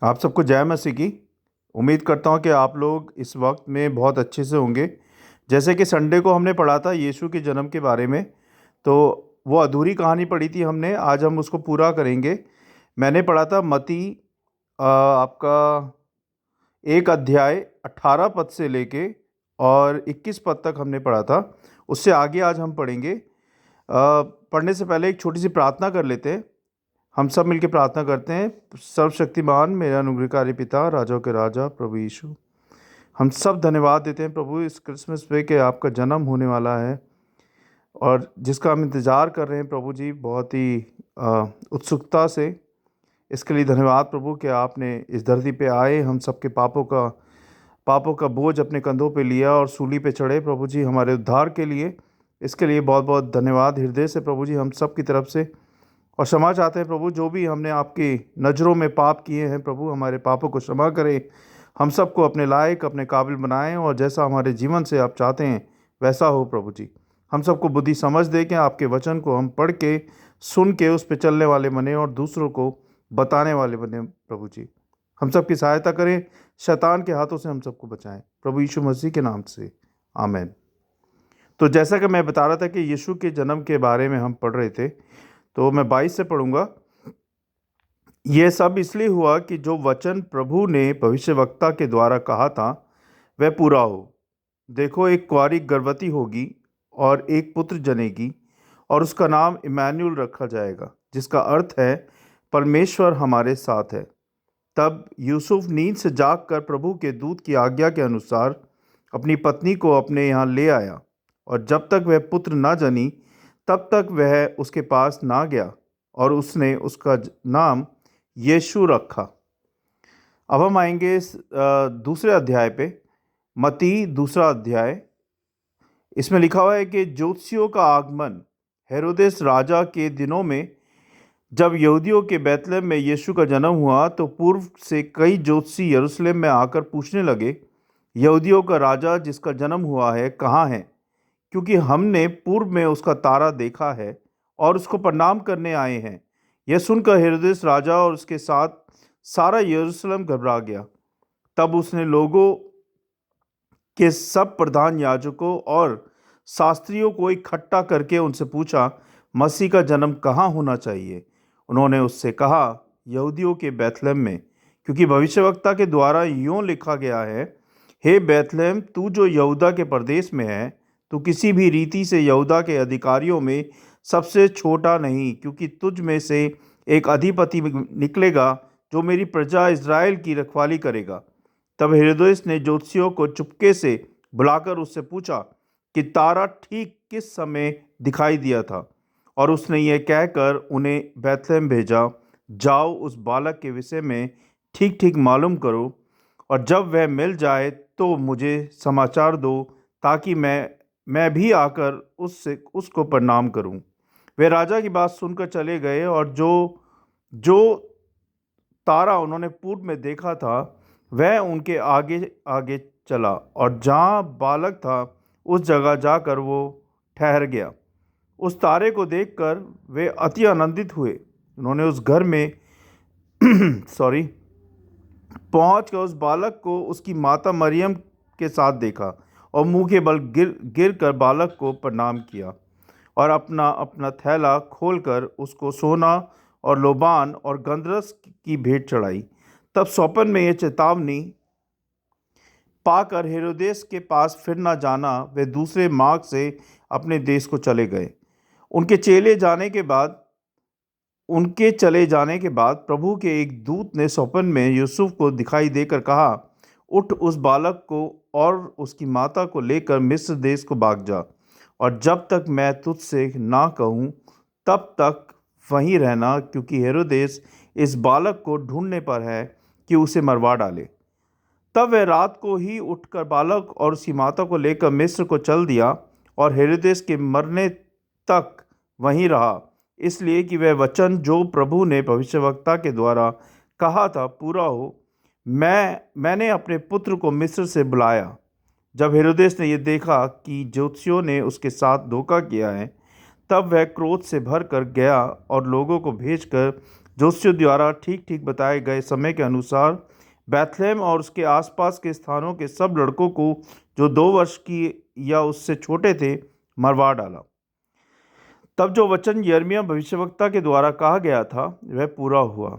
आप सबको जय मसीह की। उम्मीद करता हूँ कि आप लोग इस वक्त में बहुत अच्छे से होंगे। जैसे कि संडे को हमने पढ़ा था यीशु के जन्म के बारे में, तो वो अधूरी कहानी पढ़ी थी हमने, आज हम उसको पूरा करेंगे। मैंने पढ़ा था मती आपका 1 अध्याय 18 पद से लेके और 21 पद तक हमने पढ़ा था। उससे आगे आज हम पढ़ेंगे। पढ़ने से पहले एक छोटी सी प्रार्थना कर लेते हैं। हम सब मिलकर प्रार्थना करते हैं। सर्वशक्तिमान मेरा अनुग्रहकारी पिता, राजाओं के राजा प्रभु यीशु, हम सब धन्यवाद देते हैं प्रभु इस क्रिसमस पे कि आपका जन्म होने वाला है और जिसका हम इंतज़ार कर रहे हैं प्रभु जी, बहुत ही उत्सुकता से। इसके लिए धन्यवाद प्रभु कि आपने इस धरती पे आए, हम सबके पापों का बोझ अपने कंधों पे लिया और सूली पे चढ़े प्रभु जी हमारे उद्धार के लिए। इसके लिए बहुत बहुत धन्यवाद हृदय से प्रभु जी, हम सब की तरफ से। और क्षमा चाहते हैं प्रभु, जो भी हमने आपकी नज़रों में पाप किए हैं प्रभु, हमारे पापों को क्षमा करें। हम सबको अपने लायक, अपने काबिल बनाएं और जैसा हमारे जीवन से आप चाहते हैं वैसा हो प्रभु जी। हम सबको बुद्धि समझ दे के आपके वचन को हम पढ़ के, सुन के उस पर चलने वाले बने और दूसरों को बताने वाले बने प्रभु जी। हम सबकी सहायता करें, शैतान के हाथों से हम सबको बचाएं प्रभु यीशु मसीह के नाम से, आमीन। तो जैसा कि मैं बता रहा था कि यीशु के जन्म के बारे में हम पढ़ रहे थे, तो मैं 22 से पढ़ूंगा। यह सब इसलिए हुआ कि जो वचन प्रभु ने भविष्यवक्ता के द्वारा कहा था वह पूरा हो। देखो, एक कुंवारी गर्भवती होगी और एक पुत्र जनेगी और उसका नाम इमैनुएल रखा जाएगा, जिसका अर्थ है परमेश्वर हमारे साथ है। तब यूसुफ नींद से जागकर प्रभु के दूत की आज्ञा के अनुसार अपनी पत्नी को अपने यहाँ ले आया और जब तक वह पुत्र न जनी तब तक वह उसके पास ना गया और उसने उसका नाम यीशु रखा। अब हम आएंगे इस दूसरे अध्याय पे, मती 2 अध्याय। इसमें लिखा हुआ है कि ज्योतिषियों का आगमन हेरोदेस राजा के दिनों में, जब यहूदियों के बैतलहम में यीशु का जन्म हुआ, तो पूर्व से कई ज्योतिषी यरूशलेम में आकर पूछने लगे, यहूदियों का राजा जिसका जन्म हुआ है कहाँ है? क्योंकि हमने पूर्व में उसका तारा देखा है और उसको प्रणाम करने आए हैं। यह सुनकर हेरोदेस राजा और उसके साथ सारा यरूशलेम घबरा गया। तब उसने लोगों के सब प्रधान याजकों और शास्त्रियों को इकट्ठा करके उनसे पूछा, मसीह का जन्म कहाँ होना चाहिए? उन्होंने उससे कहा, यहूदियों के बैतलहम में, क्योंकि भविष्यवक्ता के द्वारा यूँ लिखा गया है, हे बैतलहम, तू जो यहूदा के प्रदेश में है, तू किसी भी रीति से यहूदा के अधिकारियों में सबसे छोटा नहीं, क्योंकि तुझ में से एक अधिपति निकलेगा जो मेरी प्रजा इज़राइल की रखवाली करेगा। तब हेरोदेस ने ज्योतिषियों को चुपके से बुलाकर उससे पूछा कि तारा ठीक किस समय दिखाई दिया था, और उसने यह कहकर उन्हें बैतलहम भेजा, जाओ उस बालक के विषय में ठीक ठीक मालूम करो, और जब वह मिल जाए तो मुझे समाचार दो, ताकि मैं भी आकर उसको प्रणाम करूं। वे राजा की बात सुनकर चले गए और जो जो तारा उन्होंने पूर्व में देखा था वह उनके आगे आगे चला, और जहाँ बालक था उस जगह जाकर वो ठहर गया। उस तारे को देखकर वे अति आनंदित हुए। उन्होंने उस घर में सॉरी पहुँचकर उस बालक को उसकी माता मरियम के साथ देखा और मुंह के बल गिर कर बालक को प्रणाम किया और अपना अपना थैला खोलकर उसको सोना और लोबान और गंधरस की भेंट चढ़ाई। तब सौपन में यह चेतावनी पाकर हेरोदेस के पास फिर न जाना, वे दूसरे मार्ग से अपने देश को चले गए। उनके चले जाने के बाद प्रभु के एक दूत ने स्वप्न में यूसुफ को दिखाई देकर कहा, उठ, उस बालक को और उसकी माता को लेकर मिस्र देश को भाग जा, और जब तक मैं तुझसे ना कहूँ तब तक वहीं रहना, क्योंकि हेरोदेस इस बालक को ढूंढने पर है कि उसे मरवा डाले। तब वह रात को ही उठकर बालक और उसकी माता को लेकर मिस्र को चल दिया और हेरोदेस के मरने तक वहीं रहा, इसलिए कि वह वचन जो प्रभु ने भविष्यवक्ता के द्वारा कहा था पूरा हो, मैंने अपने पुत्र को मिस्र से बुलाया। जब हेरोदेस ने यह देखा कि ज्योतिषियों ने उसके साथ धोखा किया है, तब वह क्रोध से भर कर गया और लोगों को भेजकर जोशियों द्वारा ठीक ठीक बताए गए समय के अनुसार बैथलेम और उसके आसपास के स्थानों के सब लड़कों को जो 2 वर्ष की या उससे छोटे थे मरवा डाला। तब जो वचन यिर्मयाह भविष्यवक्ता के द्वारा कहा गया था वह पूरा हुआ।